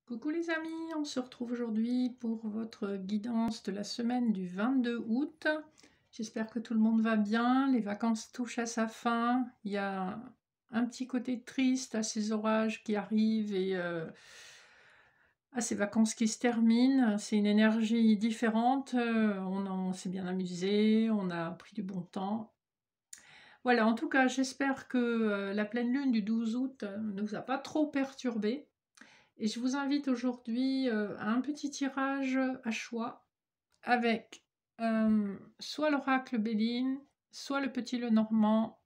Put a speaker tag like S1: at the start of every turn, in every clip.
S1: Coucou les amis, on se retrouve aujourd'hui pour votre guidance de la semaine du 22 août. J'espère que tout le monde va bien, les vacances touchent à sa fin. Il y a un petit côté triste à ces orages qui arrivent et à ces vacances qui se terminent. C'est une énergie différente, on s'est bien amusé, on a pris du bon temps. Voilà, en tout cas, j'espère que la pleine lune du 12 août ne vous a pas trop perturbé. Et je vous invite aujourd'hui à un petit tirage à choix avec soit l'oracle Béline, soit le petit Lenormand,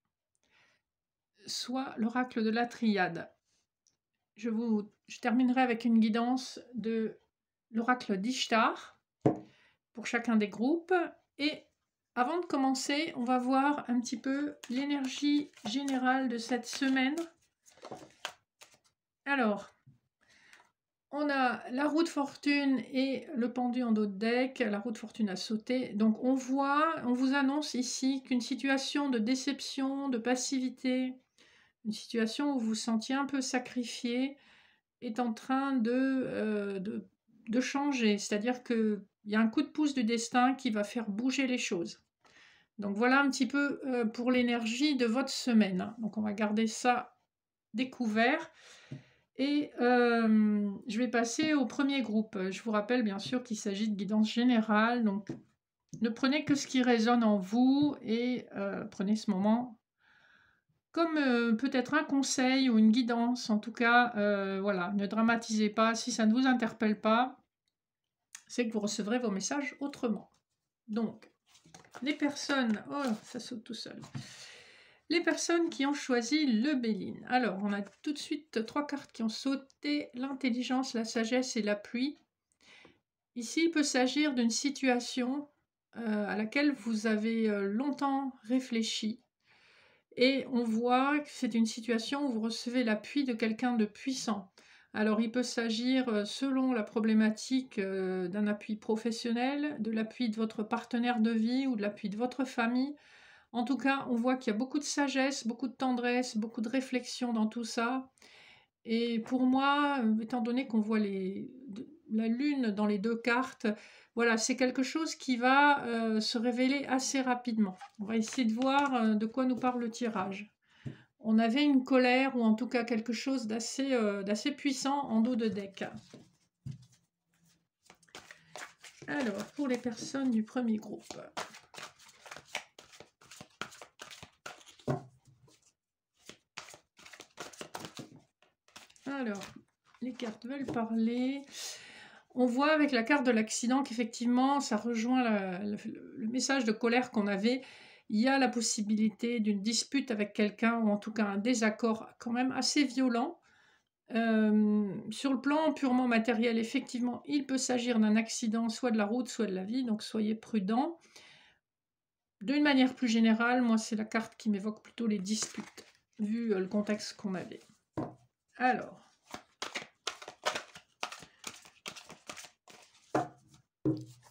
S1: soit l'oracle de la Triade. Je terminerai avec une guidance de l'oracle d'Ishtar pour chacun des groupes. Et avant de commencer, on va voir un petit peu l'énergie générale de cette semaine. Alors, on a la roue de fortune et le pendu en dos de deck. La roue de fortune a sauté. Donc on vous annonce ici qu'une situation de déception, de passivité, une situation où vous vous sentiez un peu sacrifié, est en train de changer. C'est-à-dire qu'il y a un coup de pouce du destin qui va faire bouger les choses. Donc voilà un petit peu pour l'énergie de votre semaine. Donc on va garder ça découvert. Et je vais passer au premier groupe. Je vous rappelle bien sûr qu'il s'agit de guidance générale, donc ne prenez que ce qui résonne en vous et prenez ce moment comme peut-être un conseil ou une guidance. En tout cas, voilà, ne dramatisez pas. Si ça ne vous interpelle pas, c'est que vous recevrez vos messages autrement. Donc, les personnes... Oh, ça saute tout seul. Les personnes qui ont choisi le Béline. Alors, on a tout de suite 3 cartes qui ont sauté, l'intelligence, la sagesse et l'appui. Ici, il peut s'agir d'une situation à laquelle vous avez longtemps réfléchi. Et on voit que c'est une situation où vous recevez l'appui de quelqu'un de puissant. Alors, il peut s'agir, selon la problématique, d'un appui professionnel, de l'appui de votre partenaire de vie ou de l'appui de votre famille. En tout cas, on voit qu'il y a beaucoup de sagesse, beaucoup de tendresse, beaucoup de réflexion dans tout ça. Et pour moi, étant donné qu'on voit la lune dans les deux cartes, voilà, c'est quelque chose qui va se révéler assez rapidement. On va essayer de voir de quoi nous parle le tirage. On avait une colère ou en tout cas quelque chose d'assez puissant en dos de deck. Alors, pour les personnes du premier groupe. Alors, les cartes veulent parler. On voit avec la carte de l'accident qu'effectivement, ça rejoint le message de colère qu'on avait. Il y a la possibilité d'une dispute avec quelqu'un, ou en tout cas un désaccord quand même assez violent. Sur le plan purement matériel, effectivement, il peut s'agir d'un accident, soit de la route, soit de la vie, donc soyez prudents. D'une manière plus générale, moi, c'est la carte qui m'évoque plutôt les disputes, vu le contexte qu'on avait. Alors...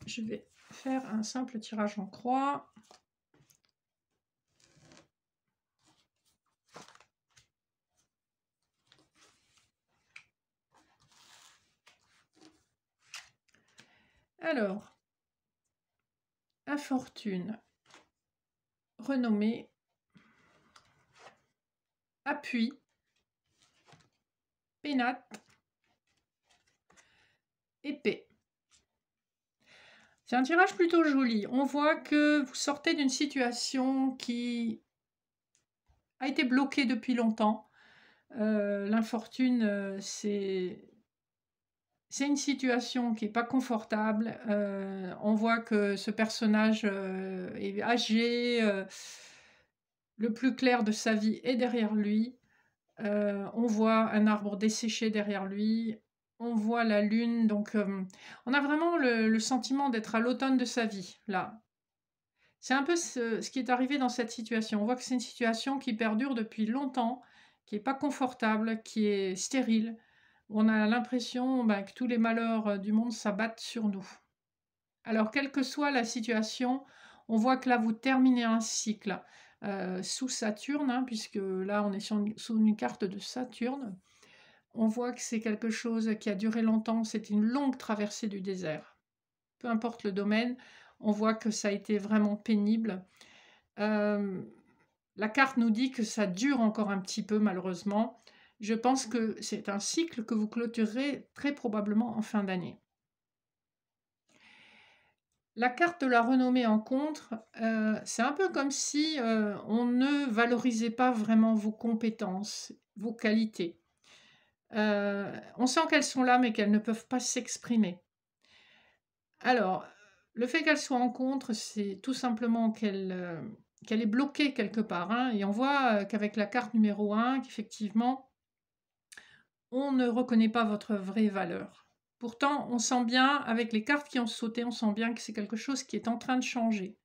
S1: je vais faire un simple tirage en croix. Alors, infortune, renommée, appui, pénate, épée. C'est un tirage plutôt joli. On voit que vous sortez d'une situation qui a été bloquée depuis longtemps. L'infortune, c'est une situation qui n'est pas confortable. On voit que ce personnage est âgé. Le plus clair de sa vie est derrière lui. On voit un arbre desséché derrière lui. On voit la lune. Donc, on a vraiment le sentiment d'être à l'automne de sa vie, là. C'est un peu ce qui est arrivé dans cette situation. On voit que c'est une situation qui perdure depuis longtemps, qui n'est pas confortable, qui est stérile. On a l'impression que tous les malheurs du monde s'abattent sur nous. Alors, quelle que soit la situation, on voit que là, vous terminez un cycle sous Saturne, puisque là, on est sous une carte de Saturne. On voit que c'est quelque chose qui a duré longtemps, c'est une longue traversée du désert. Peu importe le domaine, on voit que ça a été vraiment pénible. La carte nous dit que ça dure encore un petit peu malheureusement. Je pense que c'est un cycle que vous clôturerez très probablement en fin d'année. La carte de la renommée en contre, c'est un peu comme si on ne valorisait pas vraiment vos compétences, vos qualités. On sent qu'elles sont là, mais qu'elles ne peuvent pas s'exprimer. Alors, le fait qu'elle soit en contre, c'est tout simplement qu'elle est bloquée quelque part, hein, et on voit qu'avec la carte numéro 1, qu'effectivement, on ne reconnaît pas votre vraie valeur. Pourtant, on sent bien, avec les cartes qui ont sauté, on sent bien que c'est quelque chose qui est en train de changer.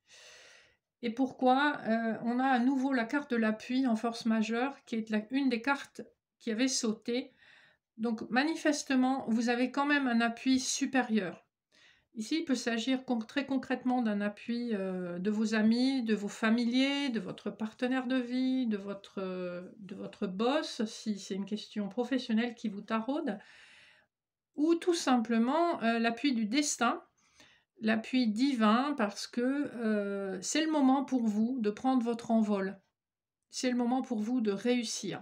S1: Et pourquoi on a à nouveau la carte de l'appui en force majeure, qui est une des cartes qui avait sauté. Donc, manifestement, vous avez quand même un appui supérieur. Ici, il peut s'agir très concrètement d'un appui de vos amis, de vos familiers, de votre partenaire de vie, de votre boss, si c'est une question professionnelle qui vous taraude, ou tout simplement l'appui du destin, l'appui divin, parce que c'est le moment pour vous de prendre votre envol. C'est le moment pour vous de réussir.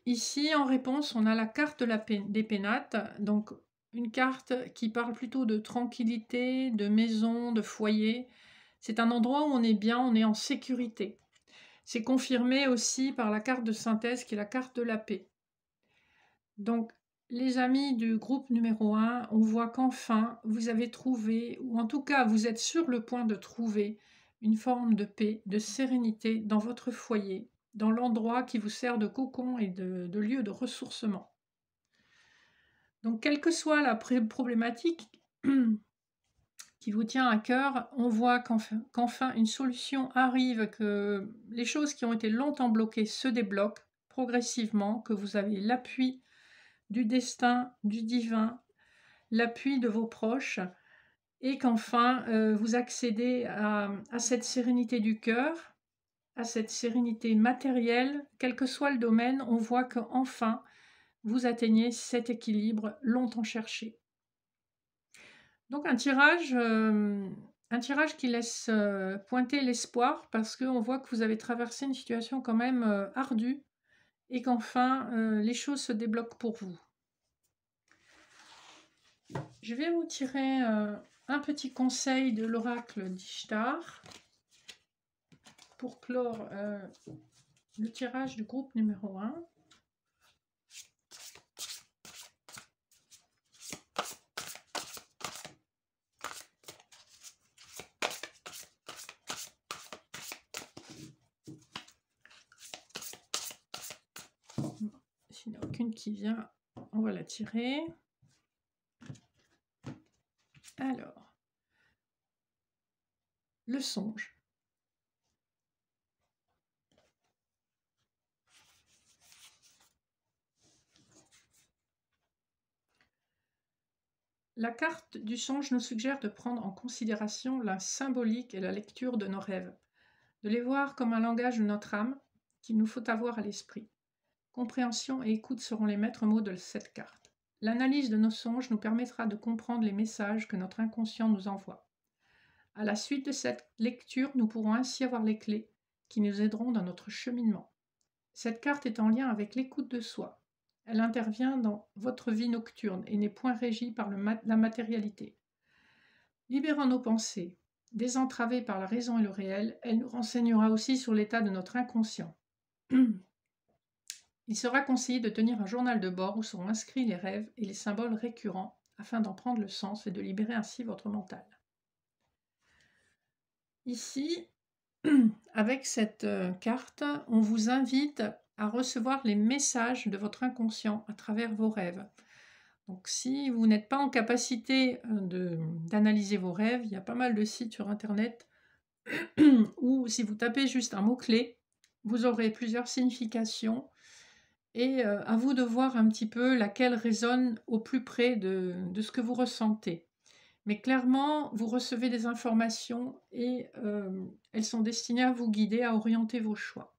S1: Ici, en réponse, on a la carte des pénates, donc une carte qui parle plutôt de tranquillité, de maison, de foyer. C'est un endroit où on est bien, on est en sécurité. C'est confirmé aussi par la carte de synthèse qui est la carte de la paix. Donc, les amis du groupe numéro 1, on voit qu'enfin, vous avez trouvé, ou en tout cas, vous êtes sur le point de trouver une forme de paix, de sérénité dans votre foyer, dans l'endroit qui vous sert de cocon et de lieu de ressourcement. Donc, quelle que soit la problématique qui vous tient à cœur, on voit qu'enfin une solution arrive, que les choses qui ont été longtemps bloquées se débloquent progressivement, que vous avez l'appui du destin, du divin, l'appui de vos proches, et qu'enfin vous accédez à cette sérénité du cœur, à cette sérénité matérielle, quel que soit le domaine. On voit qu'enfin vous atteignez cet équilibre longtemps cherché. Donc un tirage qui laisse pointer l'espoir, parce qu'on voit que vous avez traversé une situation quand même ardue, et qu'enfin les choses se débloquent pour vous. Je vais vous tirer un petit conseil de l'oracle d'Ishtar pour clore le tirage du groupe numéro 1. S'il n'y en a aucune qui vient, on va la tirer. Alors, le songe. La carte du songe nous suggère de prendre en considération la symbolique et la lecture de nos rêves, de les voir comme un langage de notre âme qu'il nous faut avoir à l'esprit. Compréhension et écoute seront les maîtres mots de cette carte. L'analyse de nos songes nous permettra de comprendre les messages que notre inconscient nous envoie. À la suite de cette lecture, nous pourrons ainsi avoir les clés qui nous aideront dans notre cheminement. Cette carte est en lien avec l'écoute de soi. Elle intervient dans votre vie nocturne et n'est point régie par la matérialité. Libérant nos pensées, désentravées par la raison et le réel, elle nous renseignera aussi sur l'état de notre inconscient. Il sera conseillé de tenir un journal de bord où seront inscrits les rêves et les symboles récurrents afin d'en prendre le sens et de libérer ainsi votre mental. Ici, avec cette carte, on vous invite à recevoir les messages de votre inconscient à travers vos rêves. Donc si vous n'êtes pas en capacité d'analyser vos rêves, il y a pas mal de sites sur internet où si vous tapez juste un mot-clé, vous aurez plusieurs significations, et à vous de voir un petit peu laquelle résonne au plus près de ce que vous ressentez. Mais clairement, vous recevez des informations et elles sont destinées à vous guider, à orienter vos choix.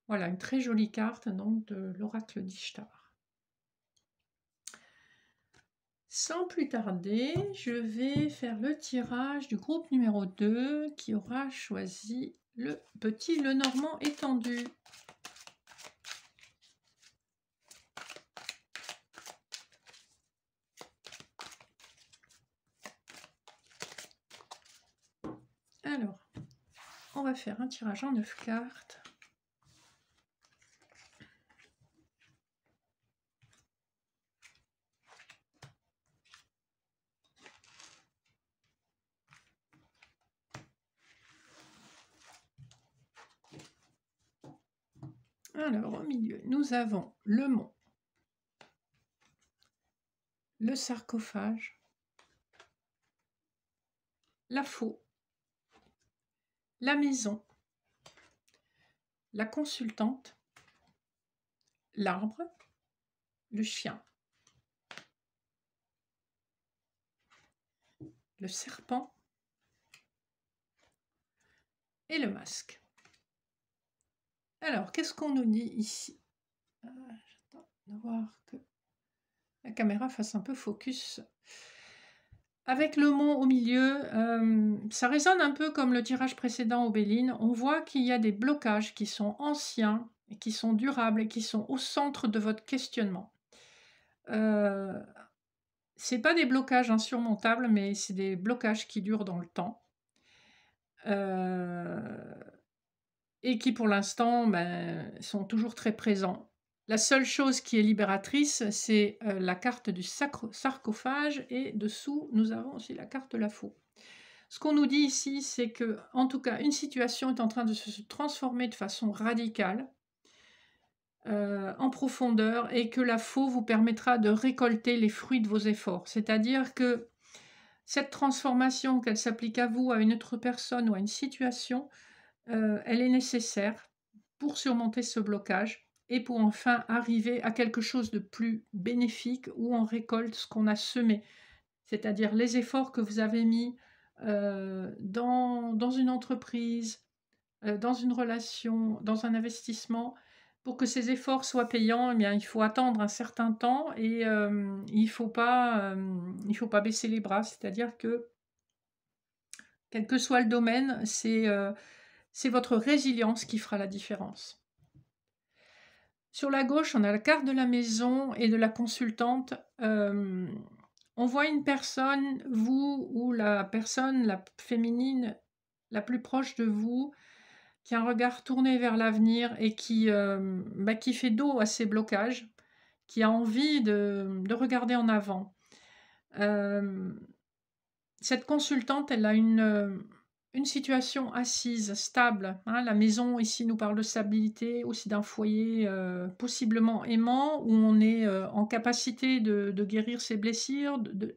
S1: Voilà, une très jolie carte donc de l'oracle d'Ishtar. Sans plus tarder, je vais faire le tirage du groupe numéro 2 qui aura choisi le petit Lenormand étendu. Alors, on va faire un tirage en 9 cartes. Alors, au milieu, nous avons le mont, le sarcophage, la faux, la maison, la consultante, l'arbre, le chien, le serpent et le masque. Alors, qu'est-ce qu'on nous dit ici? J'attends de voir que la caméra fasse un peu focus. Avec le mont au milieu, ça résonne un peu comme le tirage précédent au Béline. On voit qu'il y a des blocages qui sont anciens, et qui sont durables et qui sont au centre de votre questionnement. C'est pas des blocages insurmontables, mais c'est des blocages qui durent dans le temps. Et qui pour l'instant sont toujours très présents. La seule chose qui est libératrice, c'est la carte du sarcophage, et dessous, nous avons aussi la carte de la faux. Ce qu'on nous dit ici, c'est que, en tout cas, une situation est en train de se transformer de façon radicale, en profondeur, et que la faux vous permettra de récolter les fruits de vos efforts. C'est-à-dire que cette transformation, qu'elle s'applique à vous, à une autre personne ou à une situation, elle est nécessaire pour surmonter ce blocage et pour enfin arriver à quelque chose de plus bénéfique où on récolte ce qu'on a semé, c'est-à-dire les efforts que vous avez mis dans une entreprise, dans une relation, dans un investissement. Pour que ces efforts soient payants, eh bien, il faut attendre un certain temps et il ne faut pas baisser les bras, c'est-à-dire que quel que soit le domaine, c'est votre résilience qui fera la différence. Sur la gauche, on a la carte de la maison et de la consultante. On voit une personne, vous ou la personne la féminine la plus proche de vous, qui a un regard tourné vers l'avenir et qui fait dos à ses blocages, qui a envie de regarder en avant. Cette consultante, elle a une situation assise, stable. Hein. La maison, ici, nous parle de stabilité, aussi d'un foyer possiblement aimant, où on est en capacité de guérir ses blessures, de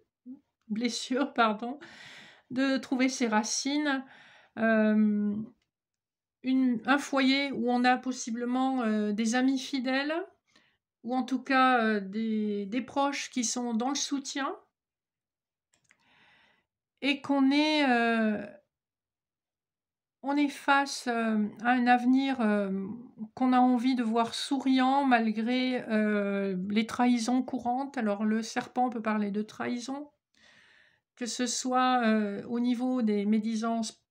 S1: trouver ses racines. Un foyer où on a possiblement des amis fidèles, ou en tout cas des proches qui sont dans le soutien, et qu'on est face à un avenir qu'on a envie de voir souriant malgré les trahisons courantes. Alors le serpent peut parler de trahison, que ce soit au niveau des médisances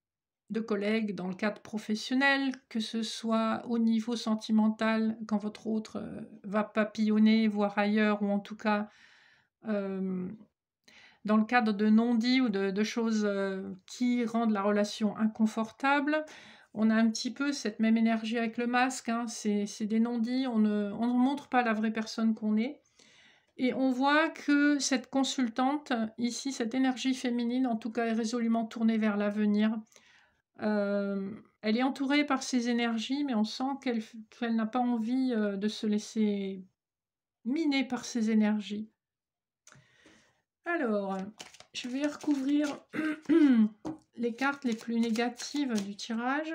S1: de collègues dans le cadre professionnel, que ce soit au niveau sentimental quand votre autre va papillonner, voir ailleurs, ou en tout cas dans le cadre de non-dits ou de choses qui rendent la relation inconfortable. On a un petit peu cette même énergie avec le masque, hein. C'est des non-dits, on ne montre pas la vraie personne qu'on est. Et on voit que cette consultante, ici, cette énergie féminine, en tout cas, est résolument tournée vers l'avenir. Elle est entourée par ces énergies, mais on sent qu'elle n'a pas envie de se laisser miner par ces énergies. Alors, je vais recouvrir les cartes les plus négatives du tirage.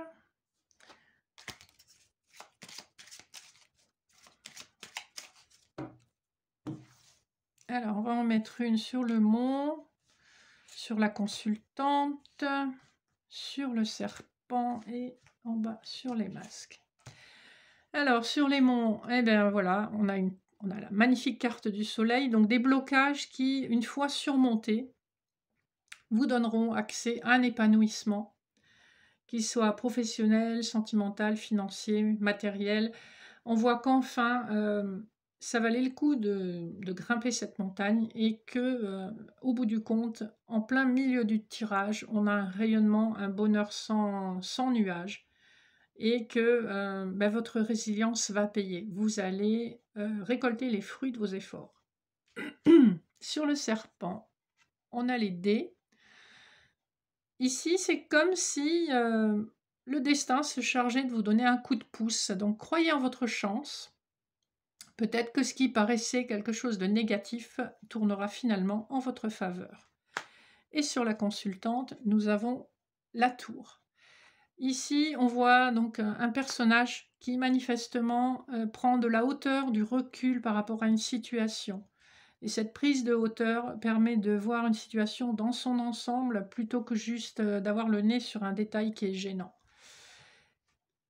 S1: Alors, on va en mettre une sur le mont, sur la consultante, sur le serpent et en bas sur les masques. Alors sur les monts, eh bien voilà, on a la magnifique carte du soleil, donc des blocages qui, une fois surmontés, vous donneront accès à un épanouissement, qu'il soit professionnel, sentimental, financier, matériel. On voit qu'enfin, ça valait le coup de grimper cette montagne et que, au bout du compte, en plein milieu du tirage, on a un rayonnement, un bonheur sans nuages et que, bah, votre résilience va payer. Vous allez, récolter les fruits de vos efforts. Sur le serpent, on a les dés. Ici, c'est comme si, le destin se chargeait de vous donner un coup de pouce. Donc croyez en votre chance. Peut-être que ce qui paraissait quelque chose de négatif tournera finalement en votre faveur. Et sur la consultante, nous avons la tour. Ici, on voit donc un personnage qui manifestement prend de la hauteur, du recul par rapport à une situation. Et cette prise de hauteur permet de voir une situation dans son ensemble plutôt que juste d'avoir le nez sur un détail qui est gênant.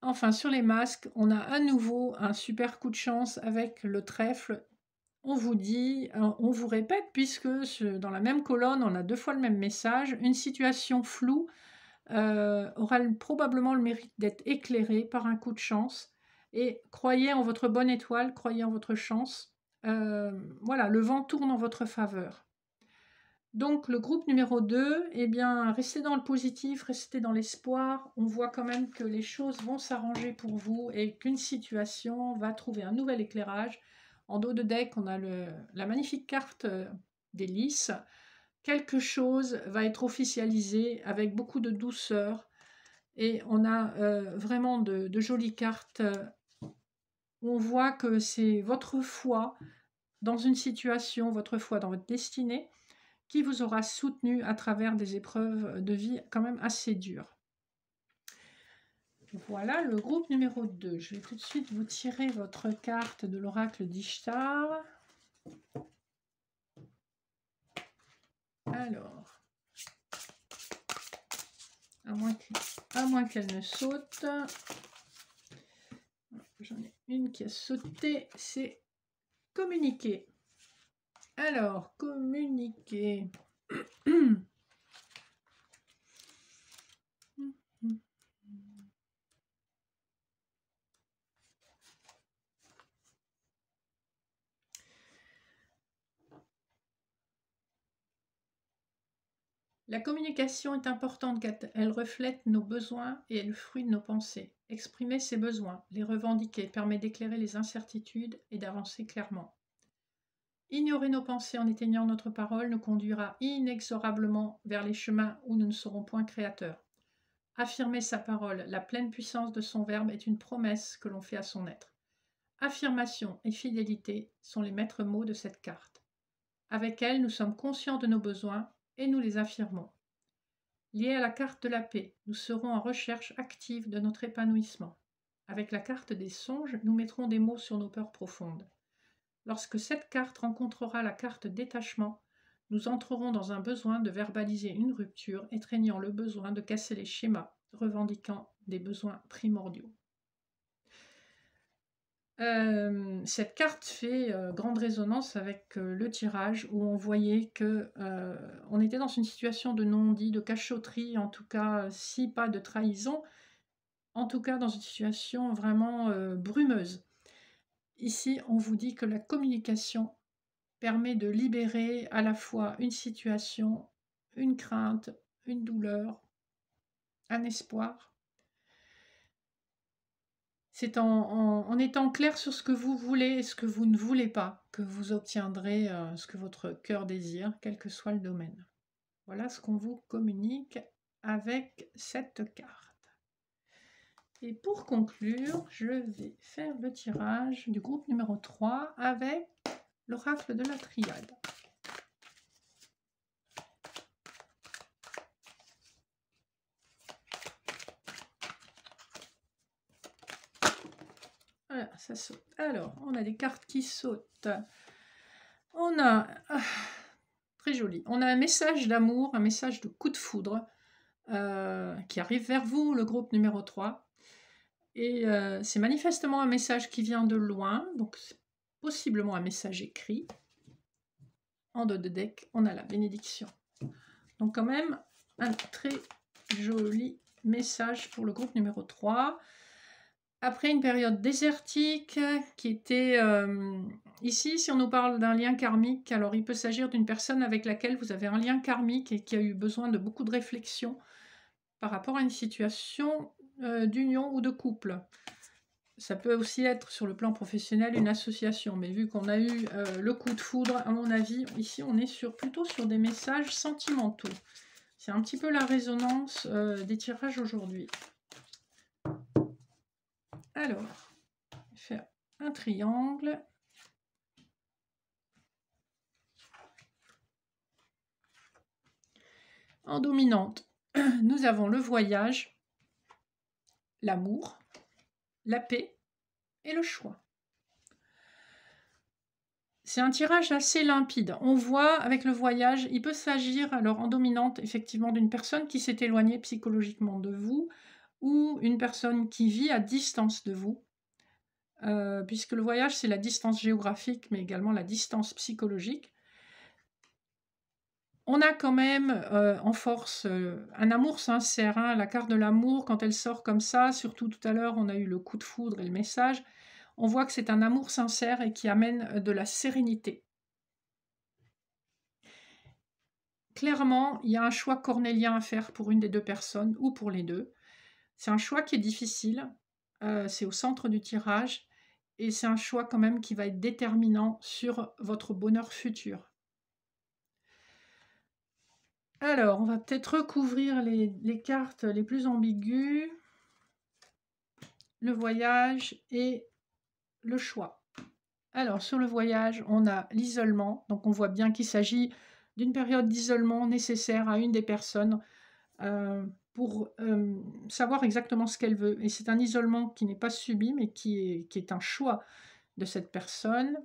S1: Enfin, sur les masques, on a à nouveau un super coup de chance avec le trèfle. On vous dit, on vous répète, puisque dans la même colonne, on a 2 fois le même message, une situation floue aura probablement le mérite d'être éclairée par un coup de chance. Et croyez en votre bonne étoile, croyez en votre chance. Voilà, le vent tourne en votre faveur. Donc le groupe numéro 2, eh bien, restez dans le positif, restez dans l'espoir. On voit quand même que les choses vont s'arranger pour vous et qu'une situation va trouver un nouvel éclairage. En dos de deck, on a la magnifique carte des lys. Quelque chose va être officialisé avec beaucoup de douceur. Et on a vraiment de jolies cartes où on voit que c'est votre foi dans une situation, votre foi dans votre destinée, qui vous aura soutenu à travers des épreuves de vie quand même assez dures. Voilà le groupe numéro 2. Je vais tout de suite vous tirer votre carte de l'oracle d'Ishtar. Alors, à moins qu'elle ne saute. J'en ai une qui a sauté, c'est communiquer. Alors, communiquer. La communication est importante car elle reflète nos besoins et est le fruit de nos pensées. Exprimer ces besoins, les revendiquer, permet d'éclairer les incertitudes et d'avancer clairement. Ignorer nos pensées en éteignant notre parole nous conduira inexorablement vers les chemins où nous ne serons point créateurs. Affirmer sa parole, la pleine puissance de son verbe est une promesse que l'on fait à son être. Affirmation et fidélité sont les maîtres mots de cette carte. Avec elle, nous sommes conscients de nos besoins et nous les affirmons. Liés à la carte de la paix, nous serons en recherche active de notre épanouissement. Avec la carte des songes, nous mettrons des mots sur nos peurs profondes. Lorsque cette carte rencontrera la carte détachement, nous entrerons dans un besoin de verbaliser une rupture, étreignant le besoin de casser les schémas, revendiquant des besoins primordiaux. Cette carte fait grande résonance avec le tirage où on voyait que on était dans une situation de non-dit, de cachotterie, en tout cas, si pas de trahison, en tout cas dans une situation vraiment brumeuse. Ici, on vous dit que la communication permet de libérer à la fois une situation, une crainte, une douleur, un espoir. C'est en étant clair sur ce que vous voulez et ce que vous ne voulez pas que vous obtiendrez ce que votre cœur désire, quel que soit le domaine. Voilà ce qu'on vous communique avec cette carte. Et pour conclure, je vais faire le tirage du groupe numéro 3 avec l'oracle de la triade. Voilà, ça saute. Alors, on a des cartes qui sautent. On a... très joli. On a un message d'amour, un message de coup de foudre qui arrive vers vous, le groupe numéro 3. Et c'est manifestement un message qui vient de loin, donc c'est possiblement un message écrit. En dos de deck, on a la bénédiction. Donc quand même, un très joli message pour le groupe numéro 3. Après une période désertique qui était... ici, si on nous parle d'un lien karmique, alors il peut s'agir d'une personne avec laquelle vous avez un lien karmique et qui a eu besoin de beaucoup de réflexion par rapport à une situation d'union ou de couple. Ça peut aussi être sur le plan professionnel une association, mais vu qu'on a eu le coup de foudre, à mon avis, ici on est plutôt sur des messages sentimentaux. C'est un petit peu la résonance des tirages aujourd'hui. Alors, je vais faire un triangle. En dominante, nous avons le voyage, l'amour, la paix et le choix. C'est un tirage assez limpide. On voit avec le voyage, il peut s'agir alors en dominante effectivement d'une personne qui s'est éloignée psychologiquement de vous ou une personne qui vit à distance de vous, puisque le voyage c'est la distance géographique mais également la distance psychologique. On a quand même en force un amour sincère, hein, la carte de l'amour quand elle sort comme ça, surtout tout à l'heure on a eu le coup de foudre et le message, on voit que c'est un amour sincère et qui amène de la sérénité. Clairement, il y a un choix cornélien à faire pour une des deux personnes ou pour les deux. C'est un choix qui est difficile, c'est au centre du tirage et c'est un choix quand même qui va être déterminant sur votre bonheur futur. Alors, on va peut-être recouvrir les cartes les plus ambiguës, le voyage et le choix. Alors, sur le voyage, on a l'isolement, donc on voit bien qu'il s'agit d'une période d'isolement nécessaire à une des personnes pour savoir exactement ce qu'elle veut. Et c'est un isolement qui n'est pas subi, mais qui est un choix de cette personne.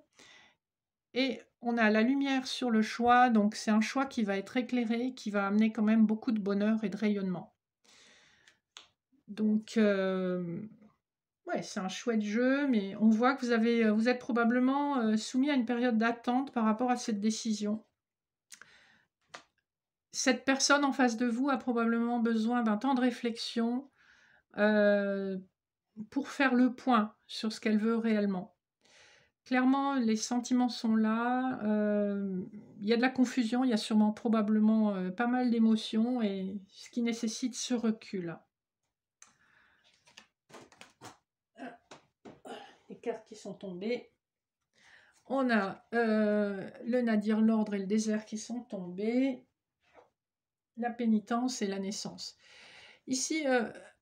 S1: Et on a la lumière sur le choix, donc c'est un choix qui va être éclairé, qui va amener quand même beaucoup de bonheur et de rayonnement. Donc, ouais, c'est un chouette jeu, mais on voit que vous êtes probablement soumis à une période d'attente par rapport à cette décision. Cette personne en face de vous a probablement besoin d'un temps de réflexion pour faire le point sur ce qu'elle veut réellement. Clairement, les sentiments sont là, il y a de la confusion, il y a sûrement probablement pas mal d'émotions, et ce qui nécessite ce recul. Les cartes qui sont tombées. On a le Nadir, l'ordre et le désert qui sont tombés. La pénitence et la naissance. Ici,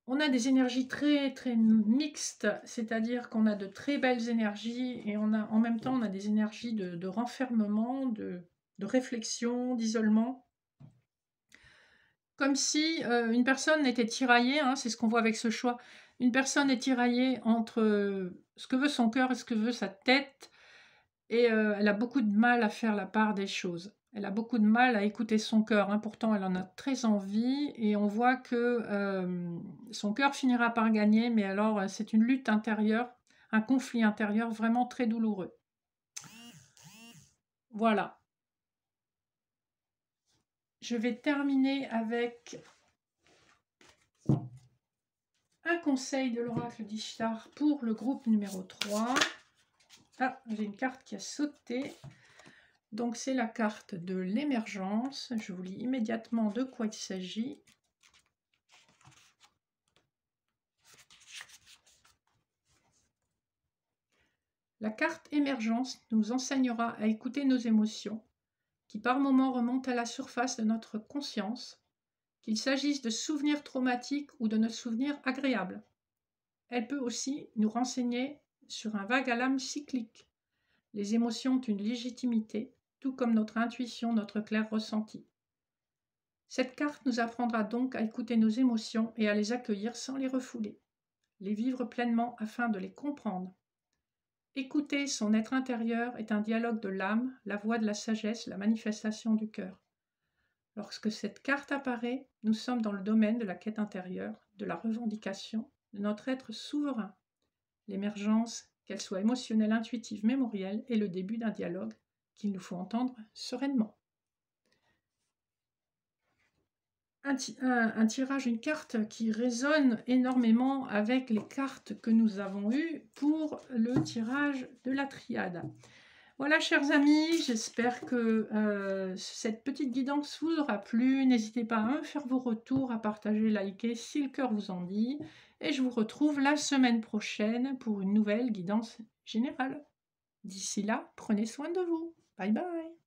S1: on a des énergies très très mixtes, c'est-à-dire qu'on a de très belles énergies et en même temps on a des énergies de renfermement, de réflexion, d'isolement. Comme si une personne était tiraillée, hein, c'est ce qu'on voit avec ce choix, une personne est tiraillée entre ce que veut son cœur et ce que veut sa tête, et elle a beaucoup de mal à faire la part des choses. Elle a beaucoup de mal à écouter son cœur, hein. Pourtant elle en a très envie, et on voit que son cœur finira par gagner, mais alors c'est une lutte intérieure, un conflit intérieur vraiment très douloureux. Voilà. Je vais terminer avec un conseil de l'oracle d'Ishtar pour le groupe numéro 3. Ah, j'ai une carte qui a sauté. Donc c'est la carte de l'émergence. Je vous lis immédiatement de quoi il s'agit. La carte émergence nous enseignera à écouter nos émotions, qui par moments remontent à la surface de notre conscience, qu'il s'agisse de souvenirs traumatiques ou de nos souvenirs agréables. Elle peut aussi nous renseigner sur un vague à l'âme cyclique. Les émotions ont une légitimité, tout comme notre intuition, notre clair ressenti. Cette carte nous apprendra donc à écouter nos émotions et à les accueillir sans les refouler, les vivre pleinement afin de les comprendre. Écouter son être intérieur est un dialogue de l'âme, la voix de la sagesse, la manifestation du cœur. Lorsque cette carte apparaît, nous sommes dans le domaine de la quête intérieure, de la revendication, de notre être souverain. L'émergence, qu'elle soit émotionnelle, intuitive, mémorielle, est le début d'un dialogue qu'il nous faut entendre sereinement. Un tirage, une carte qui résonne énormément avec les cartes que nous avons eues pour le tirage de la triade. Voilà, chers amis, j'espère que cette petite guidance vous aura plu. N'hésitez pas à me faire vos retours, à partager, liker si le cœur vous en dit. Et je vous retrouve la semaine prochaine pour une nouvelle guidance générale. D'ici là, prenez soin de vous. Bye bye.